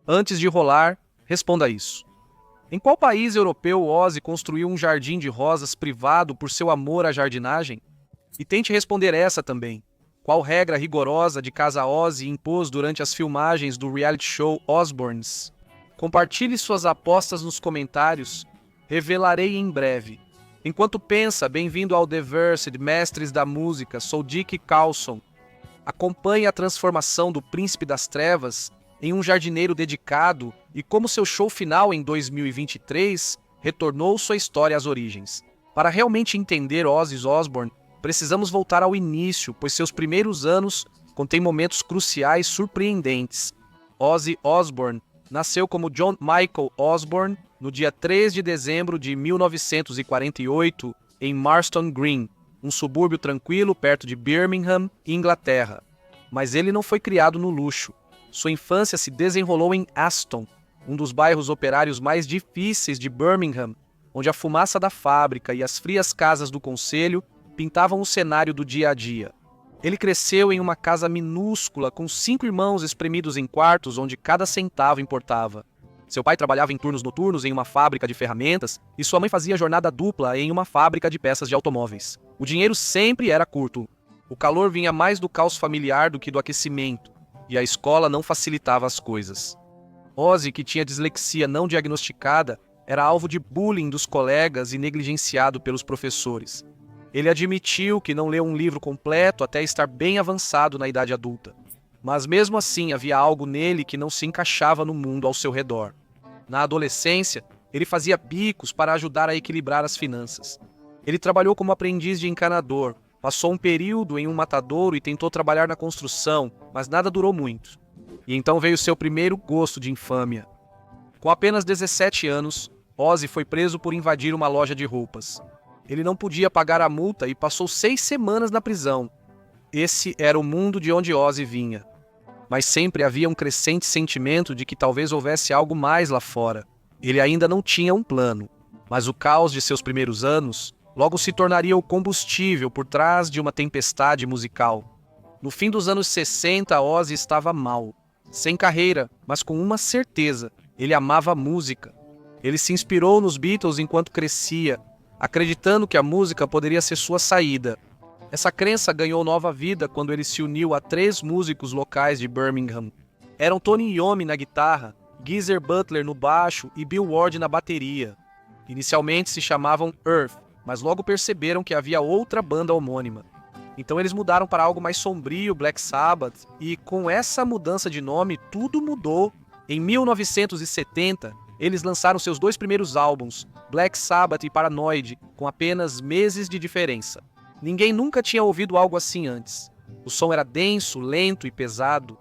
Antes de rolar, responda isso. Em qual país europeu Ozzy construiu um jardim de rosas privado por seu amor à jardinagem? E tente responder essa também. Qual regra rigorosa de casa Ozzy impôs durante as filmagens do reality show Osbournes? Compartilhe suas apostas nos comentários. Revelarei em breve. Enquanto pensa, bem-vindo ao The Versed, Mestres da Música, sou Dick Carlson. Acompanhe a transformação do Príncipe das Trevas em um jardineiro dedicado e como seu show final em 2023 retornou sua história às origens. Para realmente entender Ozzy Osbourne, precisamos voltar ao início, pois seus primeiros anos contêm momentos cruciais surpreendentes. Ozzy Osbourne nasceu como John Michael Osbourne no dia 3 de dezembro de 1948 em Marston Green, um subúrbio tranquilo perto de Birmingham, Inglaterra. Mas ele não foi criado no luxo. Sua infância se desenrolou em Aston, um dos bairros operários mais difíceis de Birmingham, onde a fumaça da fábrica e as frias casas do concelho pintavam o cenário do dia a dia. Ele cresceu em uma casa minúscula com 5 irmãos espremidos em quartos onde cada centavo importava. Seu pai trabalhava em turnos noturnos em uma fábrica de ferramentas e sua mãe fazia jornada dupla em uma fábrica de peças de automóveis. O dinheiro sempre era curto. O calor vinha mais do caos familiar do que do aquecimento, e a escola não facilitava as coisas. Ozzy, que tinha dislexia não diagnosticada, era alvo de bullying dos colegas e negligenciado pelos professores. Ele admitiu que não leu um livro completo até estar bem avançado na idade adulta. Mas mesmo assim havia algo nele que não se encaixava no mundo ao seu redor. Na adolescência, ele fazia bicos para ajudar a equilibrar as finanças. Ele trabalhou como aprendiz de encanador, passou um período em um matadouro e tentou trabalhar na construção, mas nada durou muito. E então veio seu primeiro gosto de infâmia. Com apenas 17 anos, Ozzy foi preso por invadir uma loja de roupas. Ele não podia pagar a multa e passou 6 semanas na prisão. Esse era o mundo de onde Ozzy vinha. Mas sempre havia um crescente sentimento de que talvez houvesse algo mais lá fora. Ele ainda não tinha um plano, mas o caos de seus primeiros anos logo se tornaria o combustível por trás de uma tempestade musical. No fim dos anos 60, Ozzy estava mal, sem carreira, mas com uma certeza: ele amava a música. Ele se inspirou nos Beatles enquanto crescia, acreditando que a música poderia ser sua saída. Essa crença ganhou nova vida quando ele se uniu a 3 músicos locais de Birmingham. Eram Tony Iommi na guitarra, Geezer Butler no baixo e Bill Ward na bateria. Inicialmente se chamavam Earth, mas logo perceberam que havia outra banda homônima. Então eles mudaram para algo mais sombrio, Black Sabbath, e com essa mudança de nome tudo mudou. Em 1970, eles lançaram seus 2 primeiros álbuns, Black Sabbath e Paranoid, com apenas meses de diferença. Ninguém nunca tinha ouvido algo assim antes. O som era denso, lento e pesado,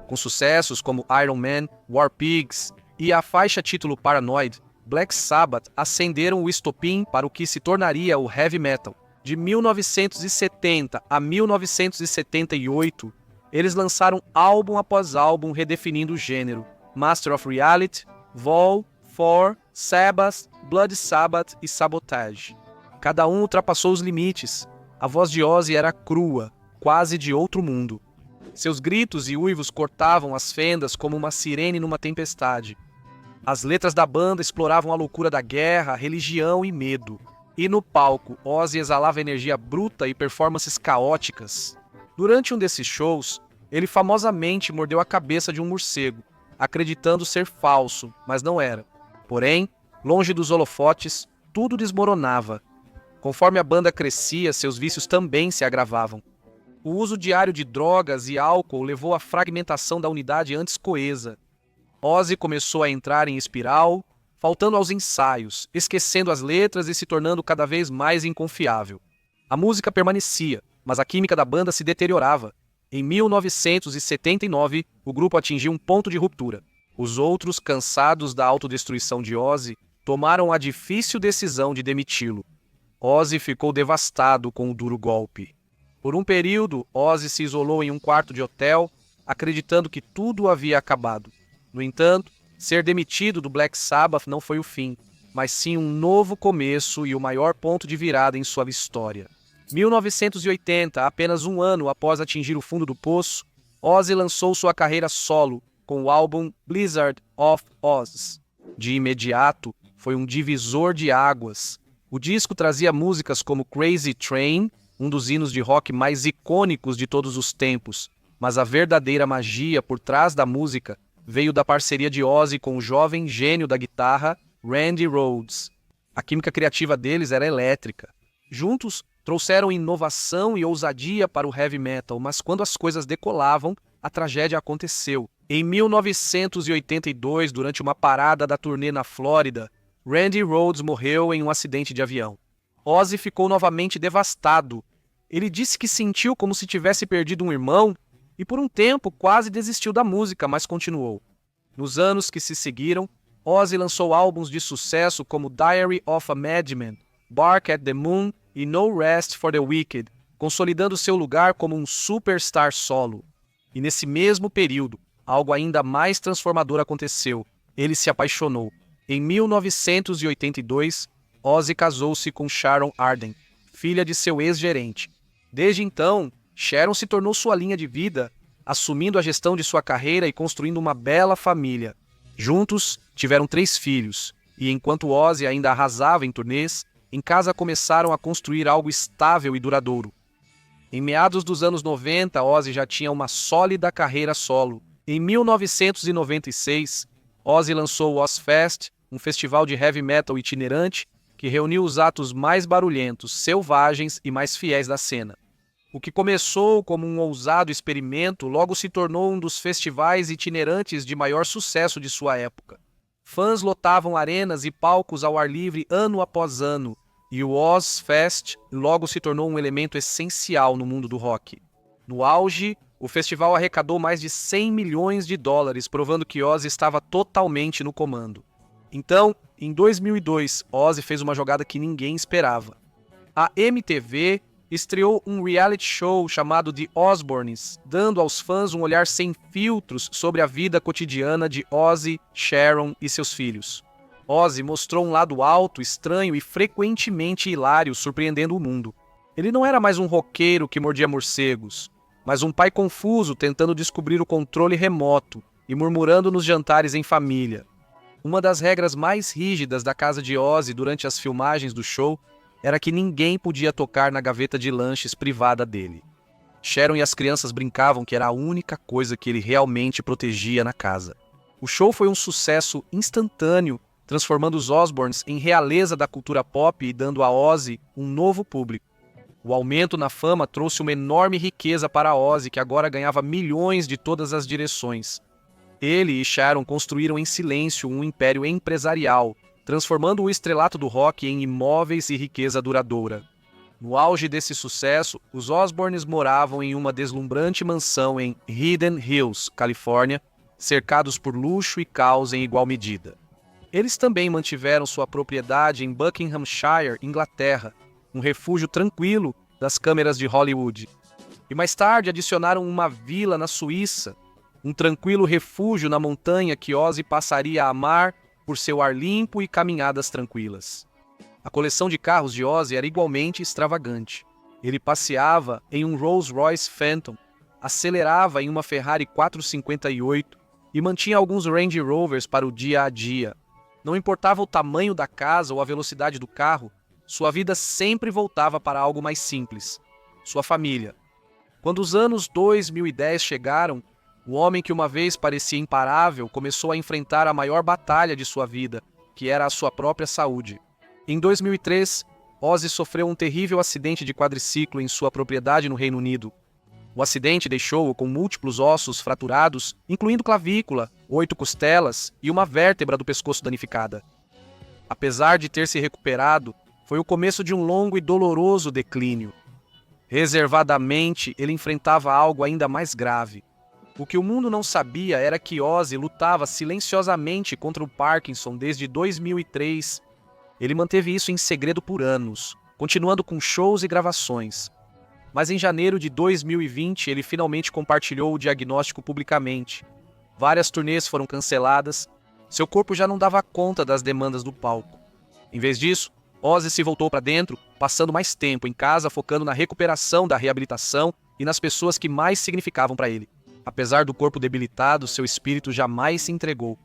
com sucessos como Iron Man, War Pigs e a faixa título Paranoid. Black Sabbath acenderam o estopim para o que se tornaria o heavy metal. De 1970 a 1978, eles lançaram álbum após álbum redefinindo o gênero. Master of Reality, Vol, For, Sabbath, Blood Sabbath e Sabotage. Cada um ultrapassou os limites. A voz de Ozzy era crua, quase de outro mundo. Seus gritos e uivos cortavam as fendas como uma sirene numa tempestade. As letras da banda exploravam a loucura da guerra, religião e medo. E no palco, Ozzy exalava energia bruta e performances caóticas. Durante um desses shows, ele famosamente mordeu a cabeça de um morcego, acreditando ser falso, mas não era. Porém, longe dos holofotes, tudo desmoronava. Conforme a banda crescia, seus vícios também se agravavam. O uso diário de drogas e álcool levou à fragmentação da unidade antes coesa. Ozzy começou a entrar em espiral, faltando aos ensaios, esquecendo as letras e se tornando cada vez mais inconfiável. A música permanecia, mas a química da banda se deteriorava. Em 1979, o grupo atingiu um ponto de ruptura. Os outros, cansados da autodestruição de Ozzy, tomaram a difícil decisão de demiti-lo. Ozzy ficou devastado com o duro golpe. Por um período, Ozzy se isolou em um quarto de hotel, acreditando que tudo havia acabado. No entanto, ser demitido do Black Sabbath não foi o fim, mas sim um novo começo e o maior ponto de virada em sua história. 1980, apenas um ano após atingir o fundo do poço, Ozzy lançou sua carreira solo, com o álbum Blizzard of Oz. De imediato, foi um divisor de águas. O disco trazia músicas como Crazy Train, um dos hinos de rock mais icônicos de todos os tempos, mas a verdadeira magia por trás da música veio da parceria de Ozzy com o jovem gênio da guitarra, Randy Rhoads. A química criativa deles era elétrica. Juntos, trouxeram inovação e ousadia para o heavy metal, mas quando as coisas decolavam, a tragédia aconteceu. Em 1982, durante uma parada da turnê na Flórida, Randy Rhoads morreu em um acidente de avião. Ozzy ficou novamente devastado. Ele disse que sentiu como se tivesse perdido um irmão e por um tempo quase desistiu da música, mas continuou. Nos anos que se seguiram, Ozzy lançou álbuns de sucesso como Diary of a Madman, Bark at the Moon e No Rest for the Wicked, consolidando seu lugar como um superstar solo. E nesse mesmo período, algo ainda mais transformador aconteceu. Ele se apaixonou. Em 1982, Ozzy casou-se com Sharon Arden, filha de seu ex-gerente. Desde então, Sharon se tornou sua linha de vida, assumindo a gestão de sua carreira e construindo uma bela família. Juntos, tiveram 3 filhos, e enquanto Ozzy ainda arrasava em turnês, em casa começaram a construir algo estável e duradouro. Em meados dos anos 90, Ozzy já tinha uma sólida carreira solo. Em 1996, Ozzy lançou o Ozzfest, um festival de heavy metal itinerante que reuniu os atos mais barulhentos, selvagens e mais fiéis da cena. O que começou como um ousado experimento logo se tornou um dos festivais itinerantes de maior sucesso de sua época. Fãs lotavam arenas e palcos ao ar livre ano após ano, e o Ozzfest logo se tornou um elemento essencial no mundo do rock. No auge, o festival arrecadou mais de 100 milhões de dólares, provando que Ozzy estava totalmente no comando. Então, em 2002, Ozzy fez uma jogada que ninguém esperava. A MTV estreou um reality show chamado The Osbournes, dando aos fãs um olhar sem filtros sobre a vida cotidiana de Ozzy, Sharon e seus filhos. Ozzy mostrou um lado alto, estranho e frequentemente hilário, surpreendendo o mundo. Ele não era mais um roqueiro que mordia morcegos, mas um pai confuso tentando descobrir o controle remoto e murmurando nos jantares em família. Uma das regras mais rígidas da casa de Ozzy durante as filmagens do show era que ninguém podia tocar na gaveta de lanches privada dele. Sharon e as crianças brincavam que era a única coisa que ele realmente protegia na casa. O show foi um sucesso instantâneo, transformando os Osbournes em realeza da cultura pop e dando a Ozzy um novo público. O aumento na fama trouxe uma enorme riqueza para Ozzy, que agora ganhava milhões de todas as direções. Ele e Sharon construíram em silêncio um império empresarial, transformando o estrelato do rock em imóveis e riqueza duradoura. No auge desse sucesso, os Osbournes moravam em uma deslumbrante mansão em Hidden Hills, Califórnia, cercados por luxo e caos em igual medida. Eles também mantiveram sua propriedade em Buckinghamshire, Inglaterra, um refúgio tranquilo das câmeras de Hollywood. E mais tarde adicionaram uma vila na Suíça, um tranquilo refúgio na montanha que Ozzy passaria a amar por seu ar limpo e caminhadas tranquilas. A coleção de carros de Ozzy era igualmente extravagante. Ele passeava em um Rolls-Royce Phantom, acelerava em uma Ferrari 458 e mantinha alguns Range Rovers para o dia a dia. Não importava o tamanho da casa ou a velocidade do carro, sua vida sempre voltava para algo mais simples: sua família. Quando os anos 2010 chegaram, o homem que uma vez parecia imparável começou a enfrentar a maior batalha de sua vida, que era a sua própria saúde. Em 2003, Ozzy sofreu um terrível acidente de quadriciclo em sua propriedade no Reino Unido. O acidente deixou-o com múltiplos ossos fraturados, incluindo clavícula, 8 costelas e uma vértebra do pescoço danificada. Apesar de ter se recuperado, foi o começo de um longo e doloroso declínio. Reservadamente, ele enfrentava algo ainda mais grave. O que o mundo não sabia era que Ozzy lutava silenciosamente contra o Parkinson desde 2003. Ele manteve isso em segredo por anos, continuando com shows e gravações. Mas em janeiro de 2020, ele finalmente compartilhou o diagnóstico publicamente. Várias turnês foram canceladas, seu corpo já não dava conta das demandas do palco. Em vez disso, Ozzy se voltou para dentro, passando mais tempo em casa focando na recuperação da reabilitação e nas pessoas que mais significavam para ele. Apesar do corpo debilitado, seu espírito jamais se entregou.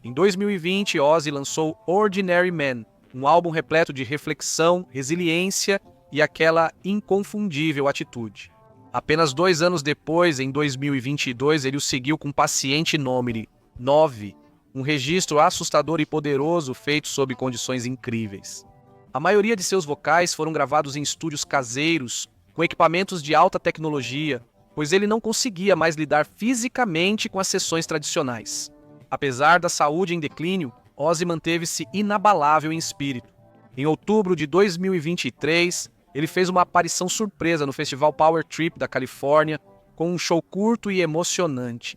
Em 2020, Ozzy lançou Ordinary Man, um álbum repleto de reflexão, resiliência e aquela inconfundível atitude. Apenas 2 anos depois, em 2022, ele o seguiu com Paciente Nomine 9, um registro assustador e poderoso feito sob condições incríveis. A maioria de seus vocais foram gravados em estúdios caseiros, com equipamentos de alta tecnologia, pois ele não conseguia mais lidar fisicamente com as sessões tradicionais. Apesar da saúde em declínio, Ozzy manteve-se inabalável em espírito. Em outubro de 2023, ele fez uma aparição surpresa no festival Power Trip da Califórnia, com um show curto e emocionante.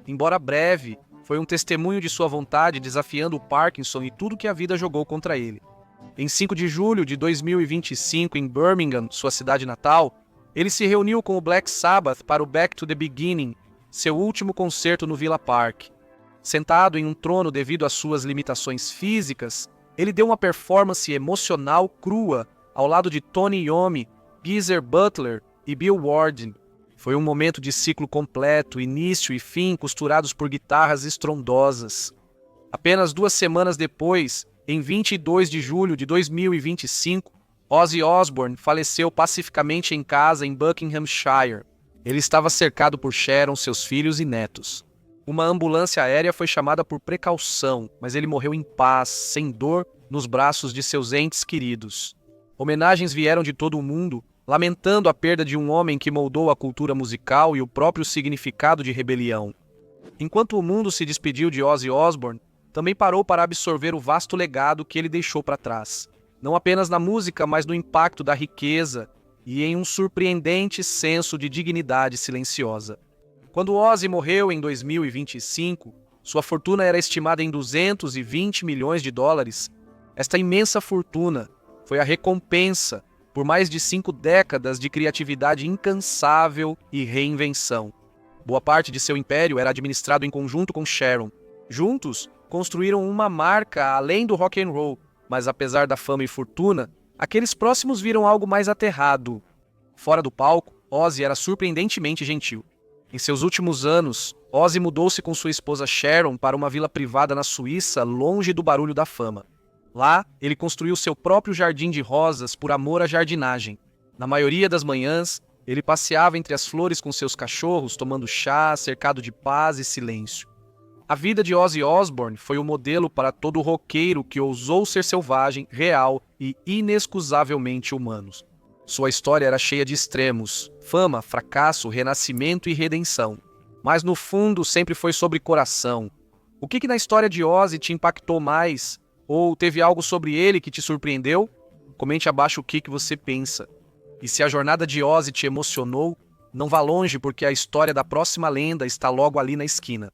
Embora breve, foi um testemunho de sua vontade desafiando o Parkinson e tudo que a vida jogou contra ele. Em 5 de julho de 2025, em Birmingham, sua cidade natal, ele se reuniu com o Black Sabbath para o Back to the Beginning, seu último concerto no Villa Park. Sentado em um trono devido às suas limitações físicas, ele deu uma performance emocional crua ao lado de Tony Iommi, Geezer Butler e Bill Ward. Foi um momento de ciclo completo, início e fim costurados por guitarras estrondosas. Apenas 2 semanas depois, em 22 de julho de 2025, Ozzy Osbourne faleceu pacificamente em casa em Buckinghamshire. Ele estava cercado por Sharon, seus filhos e netos. Uma ambulância aérea foi chamada por precaução, mas ele morreu em paz, sem dor, nos braços de seus entes queridos. Homenagens vieram de todo o mundo, lamentando a perda de um homem que moldou a cultura musical e o próprio significado de rebelião. Enquanto o mundo se despediu de Ozzy Osbourne, também parou para absorver o vasto legado que ele deixou para trás. Não apenas na música, mas no impacto da riqueza e em um surpreendente senso de dignidade silenciosa. Quando Ozzy morreu em 2025, sua fortuna era estimada em 220 milhões de dólares. Esta imensa fortuna foi a recompensa por mais de 5 décadas de criatividade incansável e reinvenção. Boa parte de seu império era administrado em conjunto com Sharon. Juntos, construíram uma marca além do rock and roll, mas apesar da fama e fortuna, aqueles próximos viram algo mais aterrado. Fora do palco, Ozzy era surpreendentemente gentil. Em seus últimos anos, Ozzy mudou-se com sua esposa Sharon para uma vila privada na Suíça, longe do barulho da fama. Lá, ele construiu seu próprio jardim de rosas por amor à jardinagem. Na maioria das manhãs, ele passeava entre as flores com seus cachorros, tomando chá, cercado de paz e silêncio. A vida de Ozzy Osbourne foi o modelo para todo roqueiro que ousou ser selvagem, real e inexcusavelmente humano. Sua história era cheia de extremos: fama, fracasso, renascimento e redenção. Mas no fundo sempre foi sobre coração. O que na história de Ozzy te impactou mais? Ou teve algo sobre ele que te surpreendeu? Comente abaixo o que você pensa. E se a jornada de Ozzy te emocionou, não vá longe porque a história da próxima lenda está logo ali na esquina.